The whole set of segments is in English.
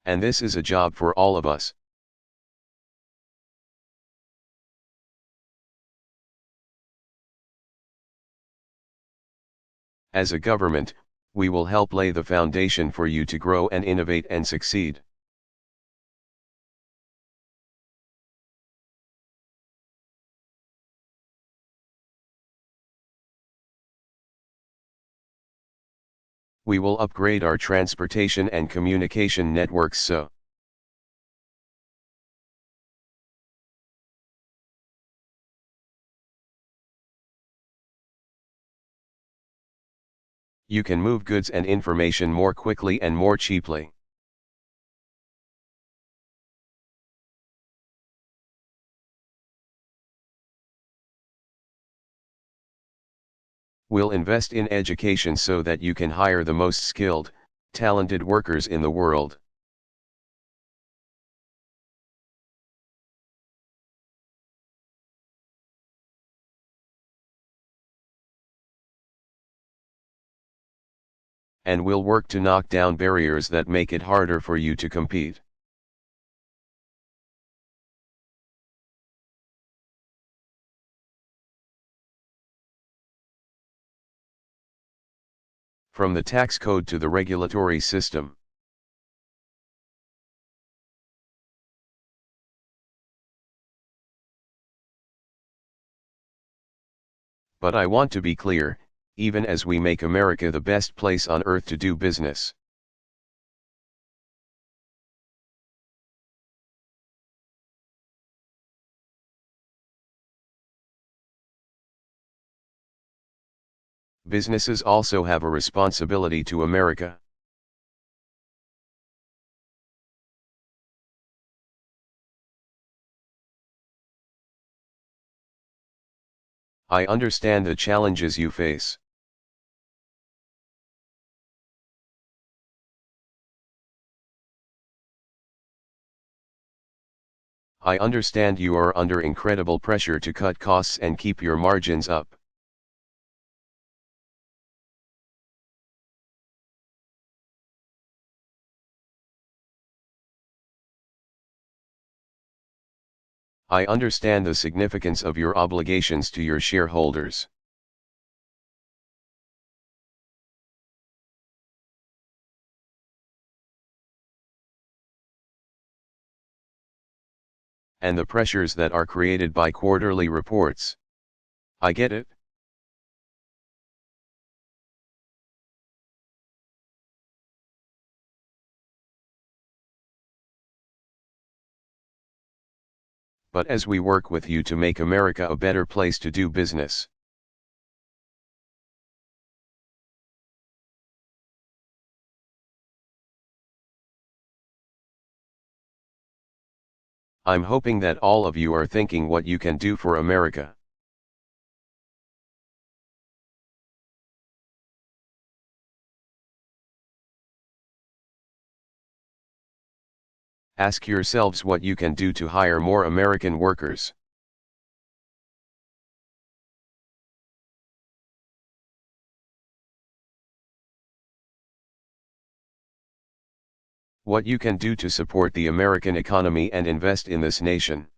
And this is a job for all of us. As a government, we will help lay the foundation for you to grow and innovate and succeed. We will upgrade our transportation and communication networks so you can move goods and information more quickly and more cheaply. We'll invest in education so that you can hire the most skilled, talented workers in the world. And we'll work to knock down barriers that make it harder for you to compete. From the tax code to the regulatory system. But I want to be clear, even as we make America the best place on earth to do business. Businesses also have a responsibility to America. I understand the challenges you face. I understand you are under incredible pressure to cut costs and keep your margins up. I understand the significance of your obligations to your shareholders. And the pressures that are created by quarterly reports. I get it. But as we work with you to make America a better place to do business, I'm hoping that all of you are thinking what you can do for America. Ask yourselves what you can do to hire more American workers. What you can do to support the American economy and invest in this nation.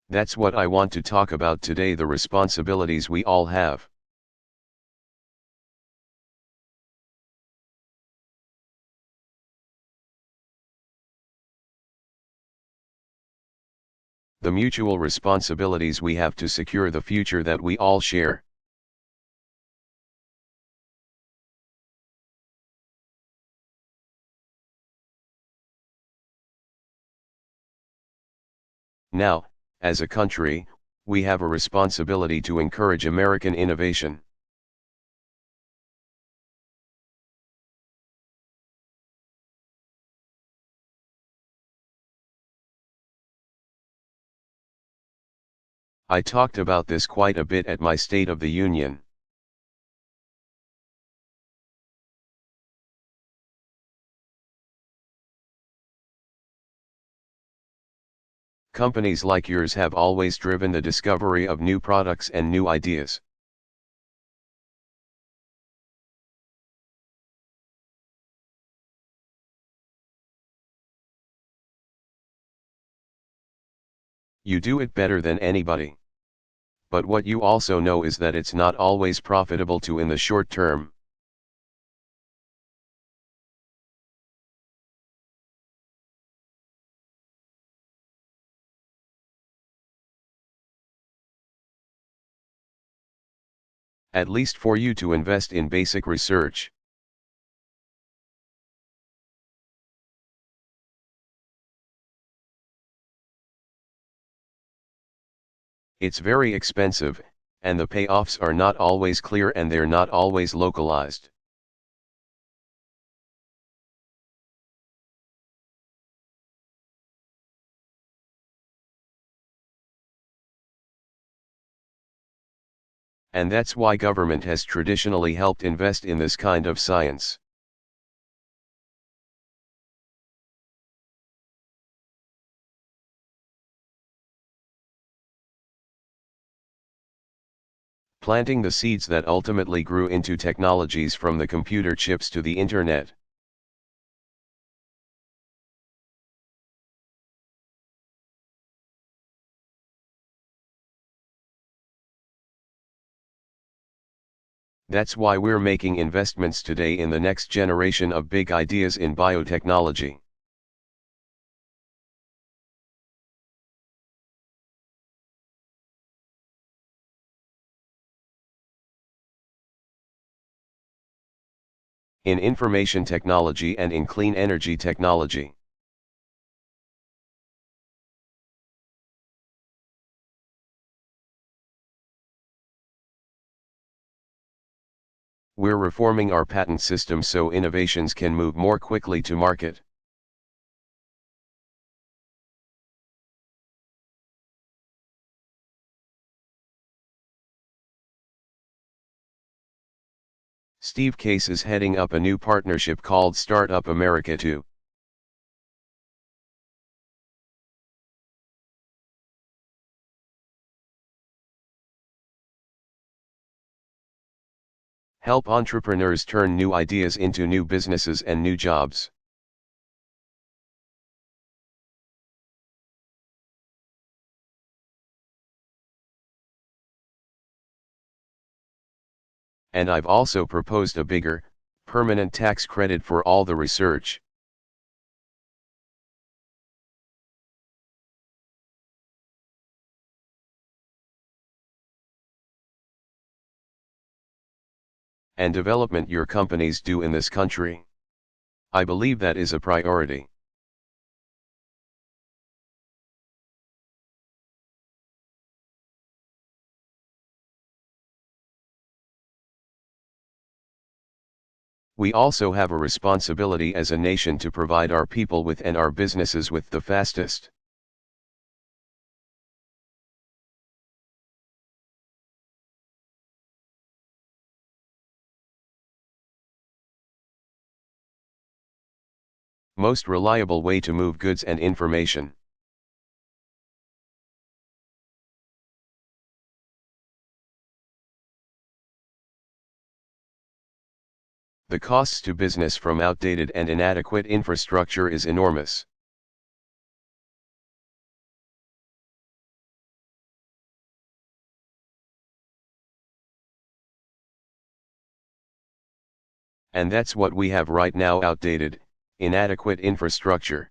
That's what I want to talk about today, the responsibilities we all have. The mutual responsibilities we have to secure the future that we all share. Now, as a country, we have a responsibility to encourage American innovation. I talked about this quite a bit at my State of the Union. Companies like yours have always driven the discovery of new products and new ideas. You do it better than anybody. But what you also know is that it's not always profitable to in the short term. At least for you to invest in basic research. It's very expensive, and the payoffs are not always clear and they're not always localized. And that's why government has traditionally helped invest in this kind of science. Planting the seeds that ultimately grew into technologies from the computer chips to the internet. That's why we're making investments today in the next generation of big ideas in biotechnology. In information technology and in clean energy technology. We're reforming our patent system so innovations can move more quickly to market. Steve Case is heading up a new partnership called Startup America 2. Help entrepreneurs turn new ideas into new businesses and new jobs. And I've also proposed a bigger, permanent tax credit for all the research. And development your companies do in this country. I believe that is a priority. We also have a responsibility as a nation to provide our people with and our businesses with the fastest, most reliable way to move goods and information. The costs to business from outdated and inadequate infrastructure is enormous. And that's what we have right now: outdated, inadequate infrastructure.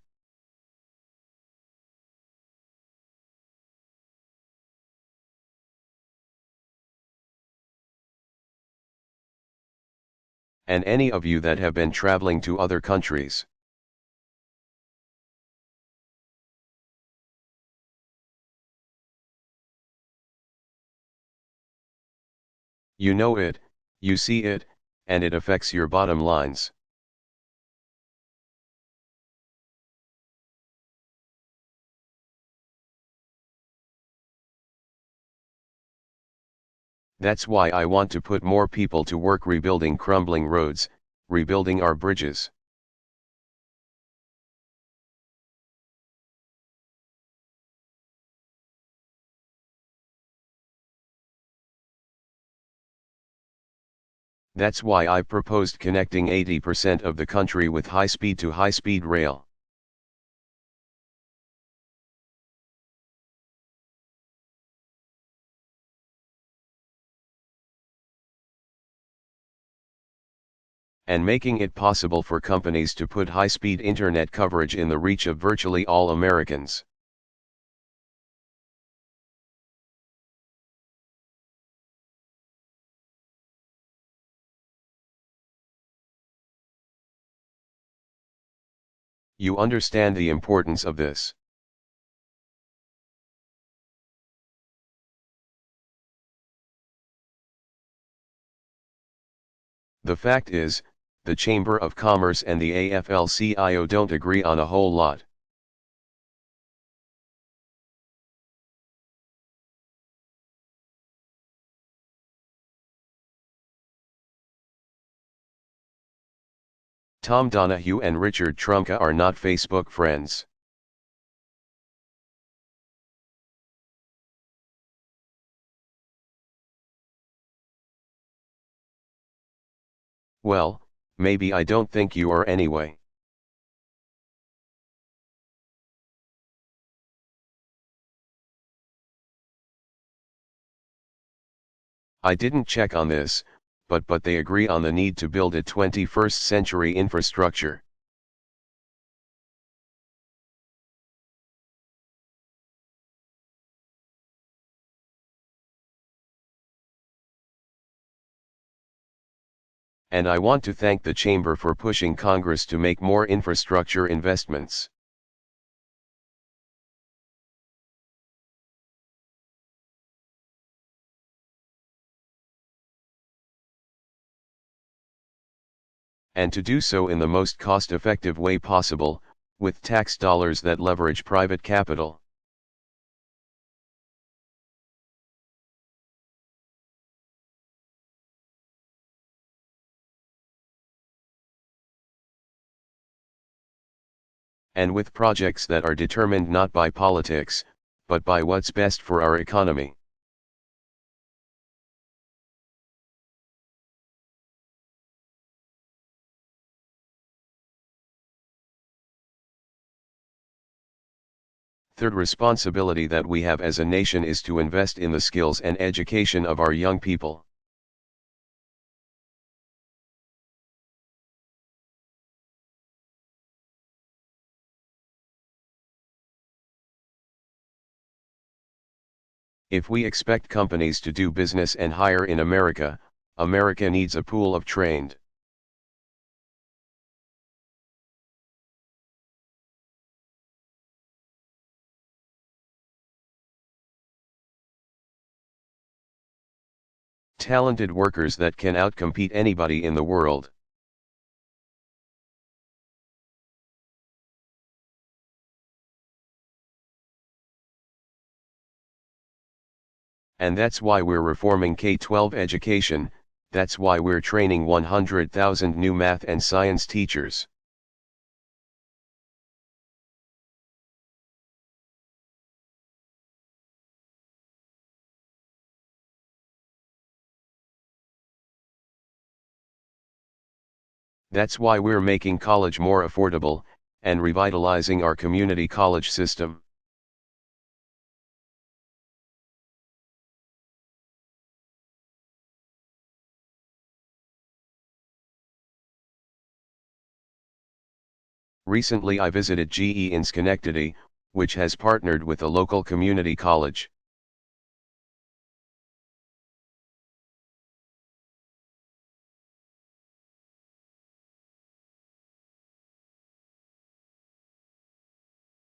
And any of you that have been traveling to other countries, you know it, you see it, and it affects your bottom lines. That's why I want to put more people to work rebuilding crumbling roads, rebuilding our bridges. That's why I proposed connecting 80% of the country with high-speed to high-speed rail. And making it possible for companies to put high-speed internet coverage in the reach of virtually all Americans. You understand the importance of this. The fact is, the Chamber of Commerce and the AFL-CIO don't agree on a whole lot. Tom Donahue and Richard Trumka are not Facebook friends. Well, maybe I don't think you are anyway. I didn't check on this, but they agree on the need to build a 21st century infrastructure. And I want to thank the Chamber for pushing Congress to make more infrastructure investments. And to do so in the most cost-effective way possible, with tax dollars that leverage private capital. And with projects that are determined not by politics, but by what's best for our economy. Third responsibility that we have as a nation is to invest in the skills and education of our young people. If we expect companies to do business and hire in America, America needs a pool of trained, talented workers that can outcompete anybody in the world. And that's why we're reforming K-12 education, that's why we're training 100,000 new math and science teachers. That's why we're making college more affordable, and revitalizing our community college system. Recently I visited GE in Schenectady, which has partnered with a local community college.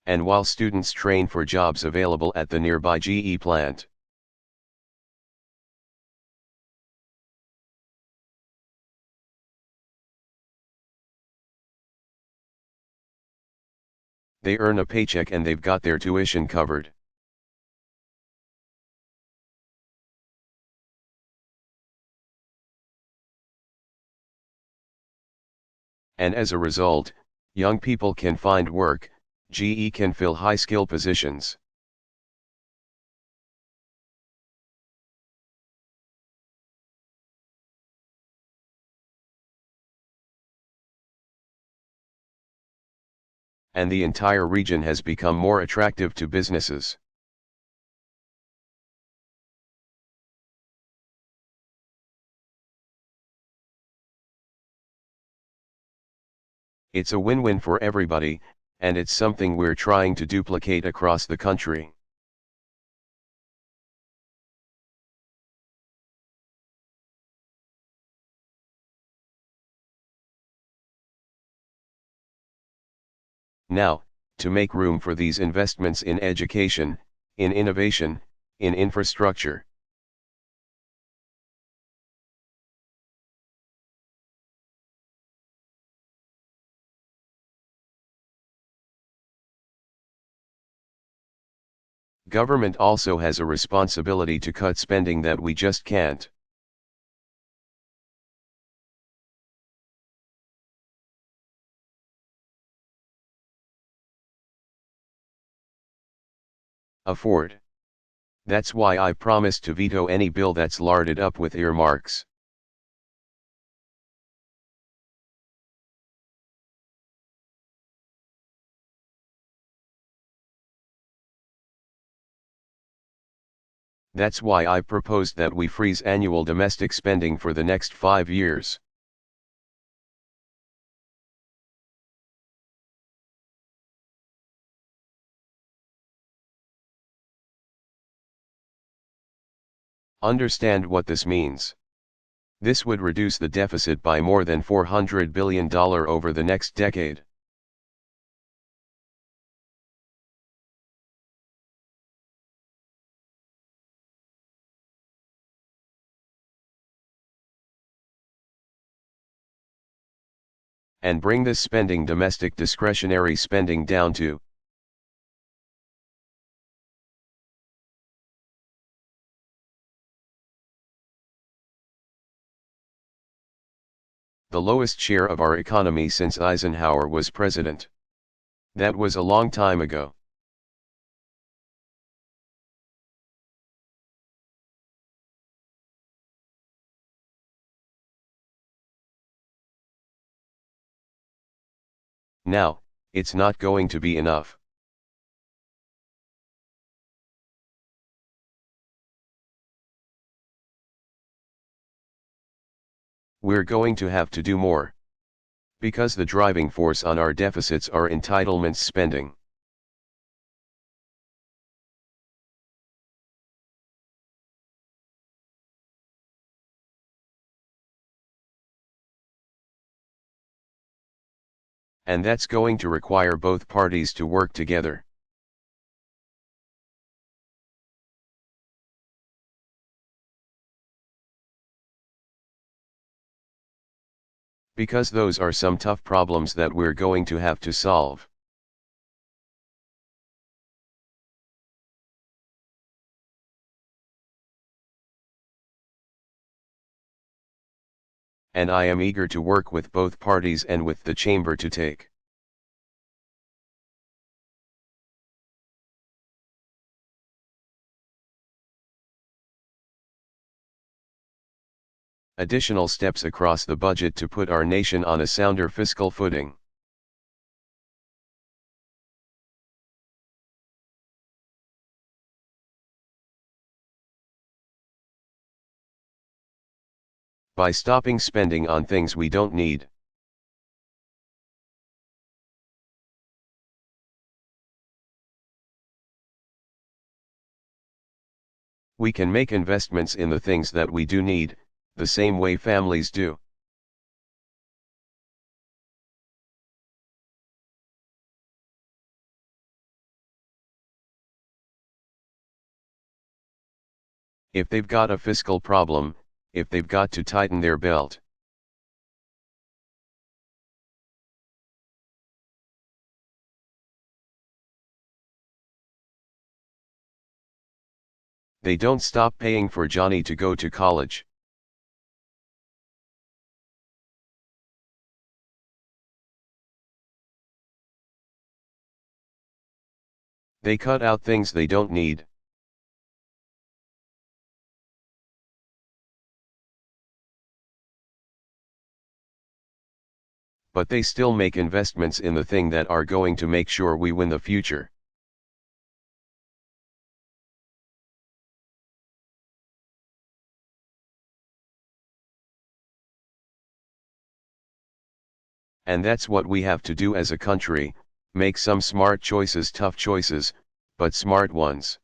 And while students train for jobs available at the nearby GE plant, they earn a paycheck and they've got their tuition covered. And as a result, young people can find work, GE can fill high-skill positions. and the entire region has become more attractive to businesses. It's a win-win for everybody, and it's something we're trying to duplicate across the country. Now, to make room for these investments in education, in innovation, in infrastructure, government also has a responsibility to cut spending that we just can't afford. That's why I promised to veto any bill that's larded up with earmarks. That's why I proposed that we freeze annual domestic spending for the next 5 years. Understand what this means. This would reduce the deficit by more than $400 billion over the next decade. And bring this spending, domestic discretionary spending, down to the lowest share of our economy since Eisenhower was president. That was a long time ago. Now, it's not going to be enough. We're going to have to do more. Because the driving force on our deficits are entitlements spending. And that's going to require both parties to work together. Because those are some tough problems that we're going to have to solve. And I am eager to work with both parties and with the chamber to take additional steps across the budget to put our nation on a sounder fiscal footing. By stopping spending on things we don't need. We can make investments in the things that we do need, the same way families do. If they've got a fiscal problem, if they've got to tighten their belt, they don't stop paying for Johnny to go to college. They cut out things they don't need. but they still make investments in the thing that are going to make sure we win the future. And that's what we have to do as a country, make some smart choices, tough choices, but smart ones.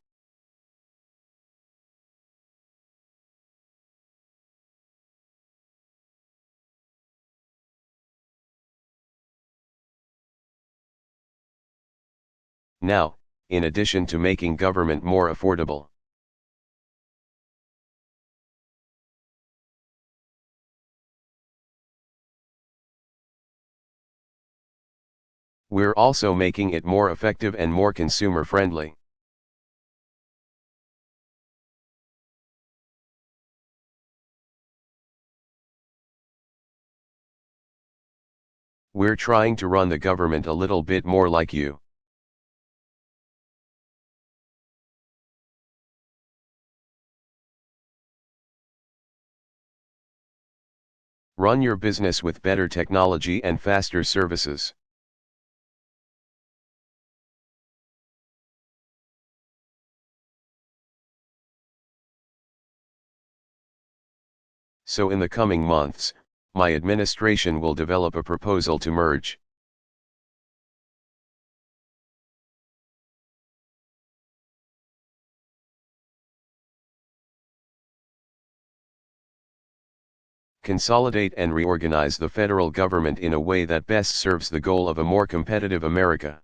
Now, in addition to making government more affordable, we're also making it more effective and more consumer-friendly. We're trying to run the government a little bit more like you. Run your business with better technology and faster services. So in the coming months, my administration will develop a proposal to merge. Consolidate and reorganize the federal government in a way that best serves the goal of a more competitive America.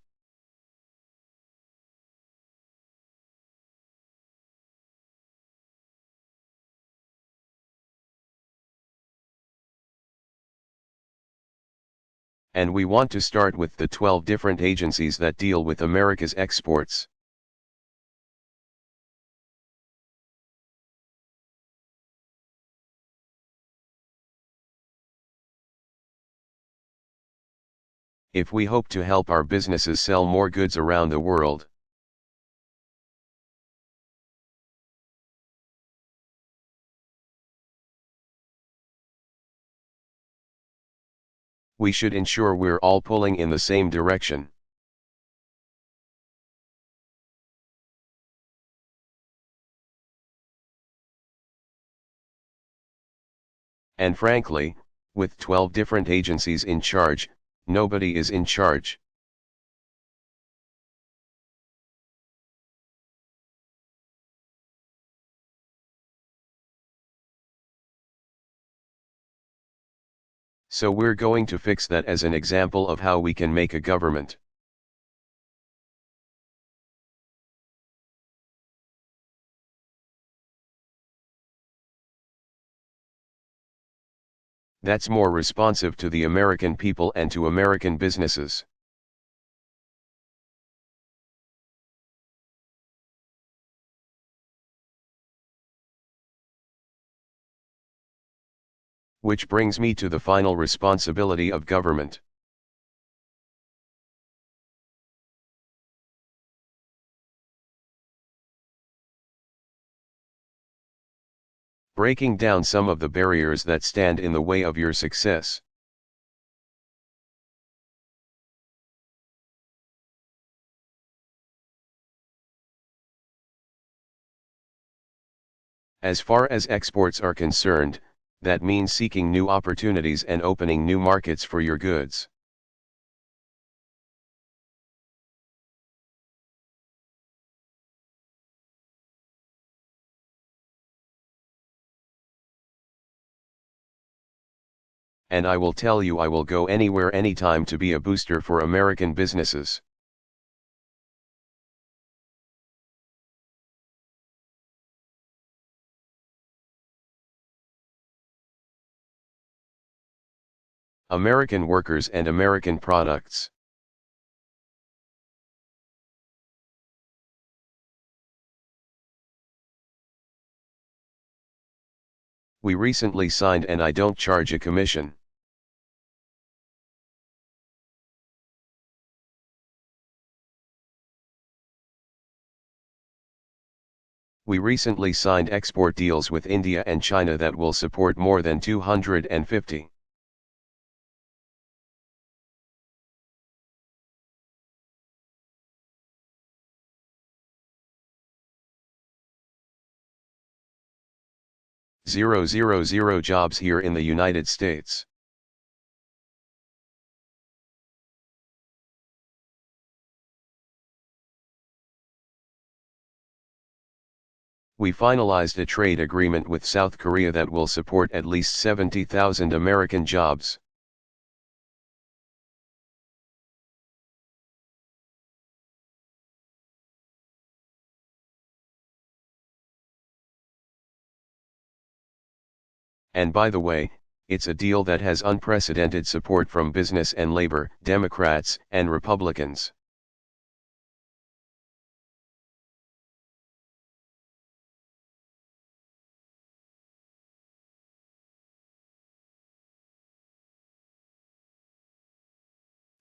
And we want to start with the 12 different agencies that deal with America's exports. If we hope to help our businesses sell more goods around the world. We should ensure we're all pulling in the same direction. And frankly, with 12 different agencies in charge, nobody is in charge. So we're going to fix that as an example of how we can make a government. That's more responsive to the American people and to American businesses. Which brings me to the final responsibility of government. Breaking down some of the barriers that stand in the way of your success. As far as exports are concerned, that means seeking new opportunities and opening new markets for your goods. And I will tell you, I will go anywhere anytime to be a booster for American businesses. American workers and American products. We recently signed and I don't charge a commission. We recently signed export deals with India and China that will support more than 250 000 jobs here in the United States. We finalized a trade agreement with South Korea that will support at least 70,000 American jobs. And by the way, it's a deal that has unprecedented support from business and labor, Democrats and Republicans.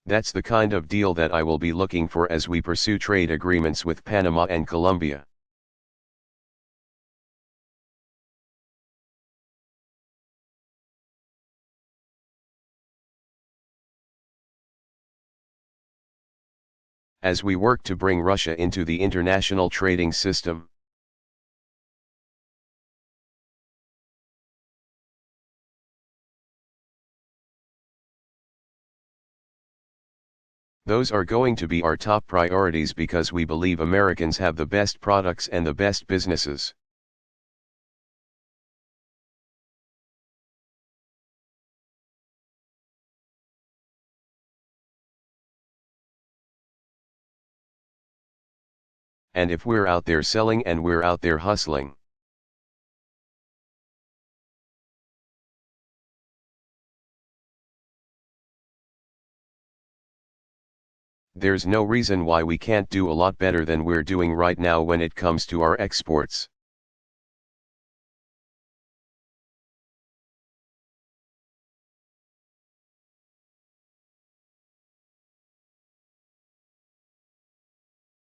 That's the kind of deal that I will be looking for as we pursue trade agreements with Panama and Colombia. As we work to bring Russia into the international trading system. Those are going to be our top priorities because we believe Americans have the best products and the best businesses. And if we're out there selling and we're out there hustling. There's no reason why we can't do a lot better than we're doing right now when it comes to our exports.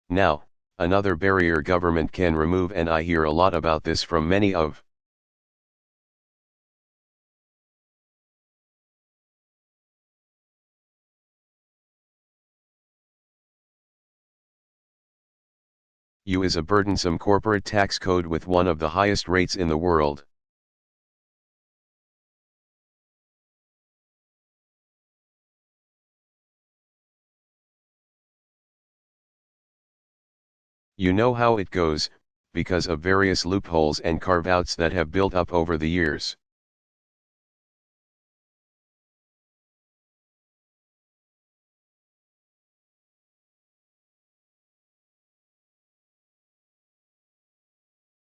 Now, another barrier government can remove, and I hear a lot about this from many of you, is a burdensome corporate tax code with one of the highest rates in the world. You know how it goes, because of various loopholes and carve-outs that have built up over the years.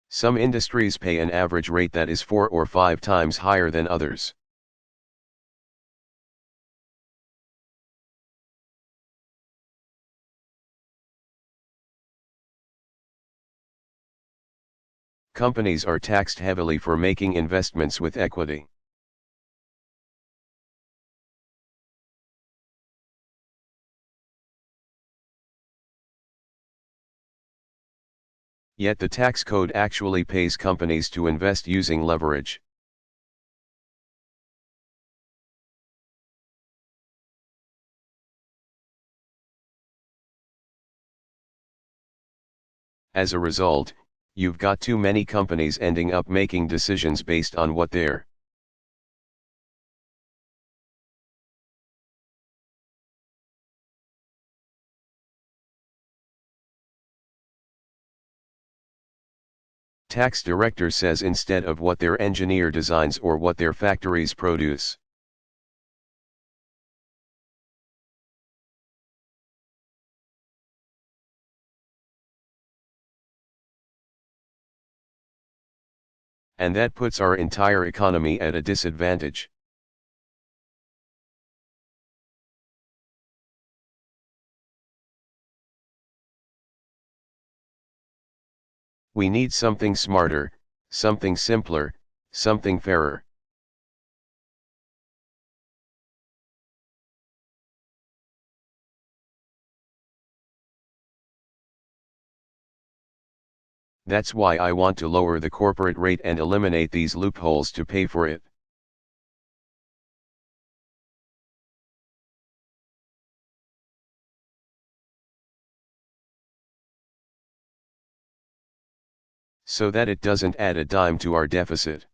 Some industries pay an average rate that is 4 or 5 times higher than others. Companies are taxed heavily for making investments with equity. Yet the tax code actually pays companies to invest using leverage. As a result, you've got too many companies ending up making decisions based on what they're tax director says instead of what their engineer designs or what their factories produce. And that puts our entire economy at a disadvantage. We need something smarter, something simpler, something fairer. That's why I want to lower the corporate rate and eliminate these loopholes to pay for it. So that it doesn't add a dime to our deficit.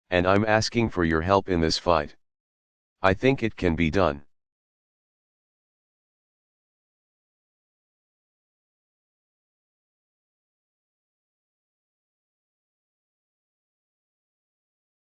and I'm asking for your help in this fight. I think it can be done.